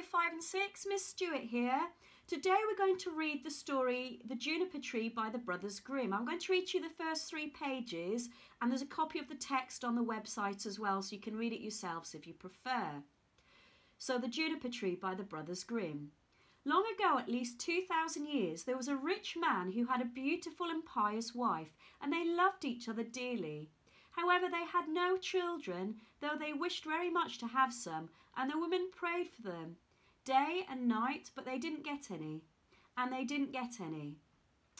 Year 5 and 6, Miss Stewart here. Today we're going to read the story The Juniper Tree by the Brothers Grimm. I'm going to read you the first 3 pages, and there's a copy of the text on the website as well, so you can read it yourselves if you prefer. So, The Juniper Tree by the Brothers Grimm. Long ago, at least 2,000 years, there was a rich man who had a beautiful and pious wife, and they loved each other dearly. However, they had no children, though they wished very much to have some, and the woman prayed for them day and night, but they didn't get any. And they didn't get any.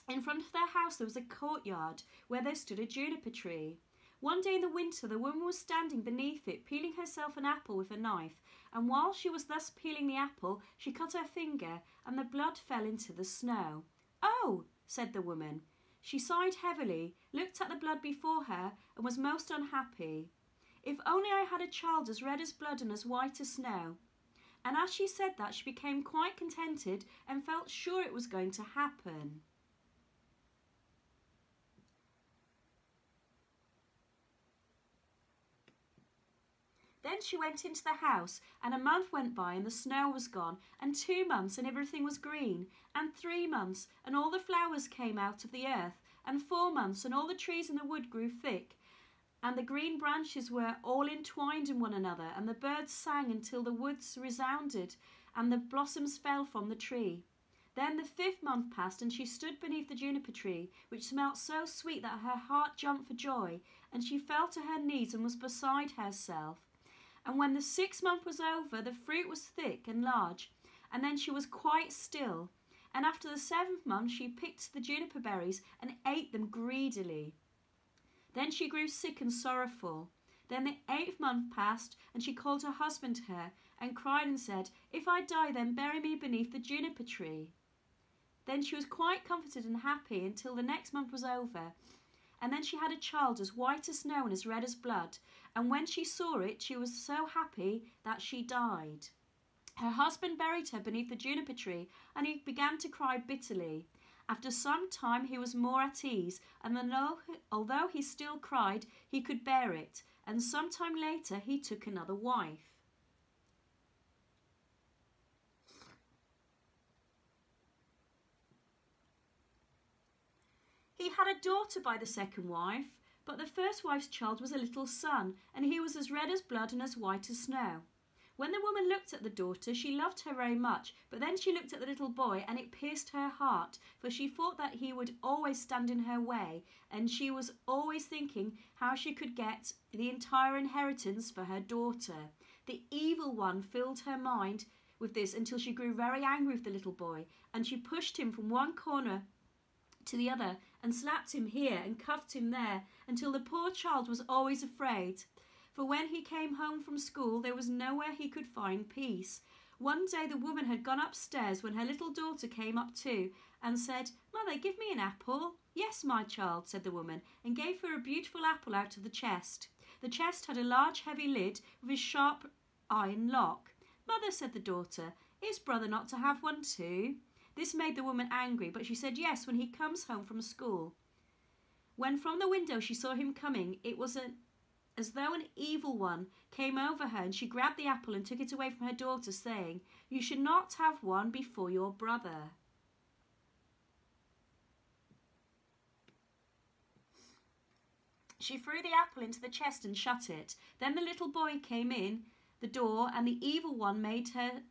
In front of their house there was a courtyard where there stood a juniper tree. One day in the winter the woman was standing beneath it, peeling herself an apple with a knife, and while she was thus peeling the apple, she cut her finger, and the blood fell into the snow. "Oh," said the woman. She sighed heavily, looked at the blood before her, and was most unhappy. "If only I had a child as red as blood and as white as snow." And as she said that, she became quite contented and felt sure it was going to happen. Then she went into the house, and a month went by and the snow was gone, and 2 months and everything was green, and 3 months and all the flowers came out of the earth, and 4 months and all the trees in the wood grew thick, and the green branches were all entwined in one another, and the birds sang until the woods resounded, and the blossoms fell from the tree. Then the 5th month passed, and she stood beneath the juniper tree, which smelt so sweet that her heart jumped for joy, and she fell to her knees and was beside herself. And when the 6th month was over, the fruit was thick and large, and then she was quite still. And after the 7th month she picked the juniper berries and ate them greedily. Then she grew sick and sorrowful. Then the 8th month passed, and she called her husband to her, and cried and said, "If I die, then bury me beneath the juniper tree." Then she was quite comforted and happy until the next month was over. And then she had a child as white as snow and as red as blood, and when she saw it, she was so happy that she died. Her husband buried her beneath the juniper tree, and he began to cry bitterly. After some time he was more at ease, and although he still cried, he could bear it, and some time later he took another wife. He had a daughter by the second wife, but the first wife's child was a little son, and he was as red as blood and as white as snow. When the woman looked at the daughter, she loved her very much, but then she looked at the little boy, and it pierced her heart, for she thought that he would always stand in her way, and she was always thinking how she could get the entire inheritance for her daughter. The evil one filled her mind with this until she grew very angry with the little boy, and she pushed him from one corner to the other, and slapped him here and cuffed him there, until the poor child was always afraid. For when he came home from school, there was nowhere he could find peace. One day the woman had gone upstairs when her little daughter came up too, and said, "Mother, give me an apple." "Yes, my child," said the woman, and gave her a beautiful apple out of the chest. The chest had a large heavy lid with a sharp iron lock. "Mother," said the daughter, "is brother not to have one too?" This made the woman angry, but she said yes when he comes home from school. When from the window she saw him coming, it was as though an evil one came over her, and she grabbed the apple and took it away from her daughter, saying, "You should not have one before your brother." She threw the apple into the chest and shut it. Then the little boy came in the door, and the evil one made her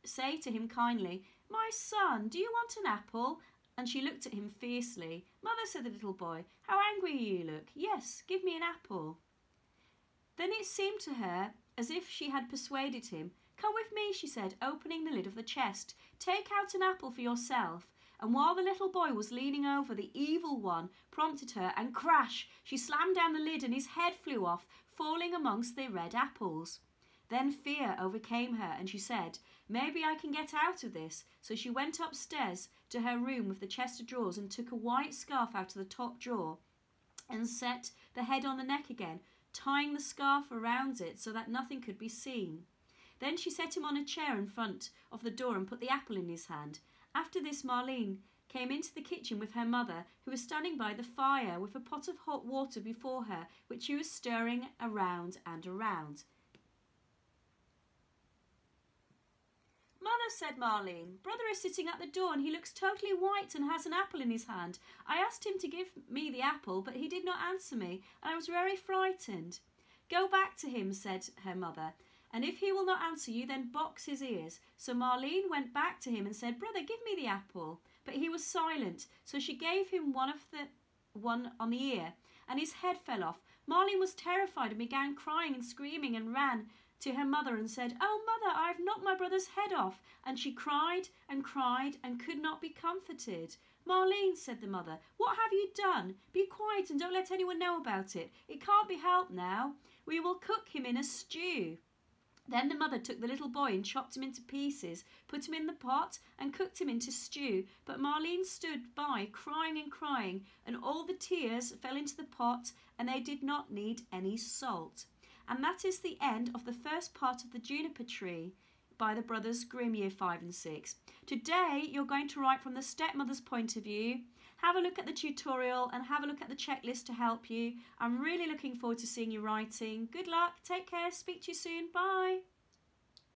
say to him kindly, "My son, do you want an apple?" And she looked at him fiercely. "Mother," said the little boy, "how angry you look. Yes, give me an apple." Then it seemed to her as if she had persuaded him. "Come with me," she said, opening the lid of the chest. "Take out an apple for yourself." And while the little boy was leaning over, the evil one prompted her, and crash! She slammed down the lid, and his head flew off, falling amongst the red apples. Then fear overcame her, and she said, "Maybe I can get out of this." So she went upstairs to her room with the chest of drawers, and took a white scarf out of the top drawer, and set the head on the neck again, tying the scarf around it so that nothing could be seen. Then she set him on a chair in front of the door and put the apple in his hand. After this, Marlene came into the kitchen with her mother, who was standing by the fire with a pot of hot water before her, which she was stirring around and around. said Marlene. Brother is sitting at the door and he looks totally white and has an apple in his hand. I asked him to give me the apple, but he did not answer me, and I was very frightened. Go back to him, said her mother, and if he will not answer you, then box his ears. So Marlene went back to him and said, Brother, give me the apple. But he was silent, so she gave him one on the ear, and his head fell off. Marlene was terrified and began crying and screaming and ran to her mother and said, Oh, mother, I have knocked my brother's head off. And she cried and could not be comforted. Marlene, said the mother, what have you done? Be quiet and don't let anyone know about it. It can't be helped now. We will cook him in a stew. Then the mother took the little boy and chopped him into pieces, put him in the pot and cooked him into stew. But Marlene stood by, crying, and all the tears fell into the pot, and they did not need any salt. And that is the end of the first part of the Juniper Tree by the Brothers Grimm, Year 5 and 6. Today you're going to write from the stepmother's point of view. Have a look at the tutorial and have a look at the checklist to help you. I'm really looking forward to seeing you writing. Good luck, take care, speak to you soon, bye.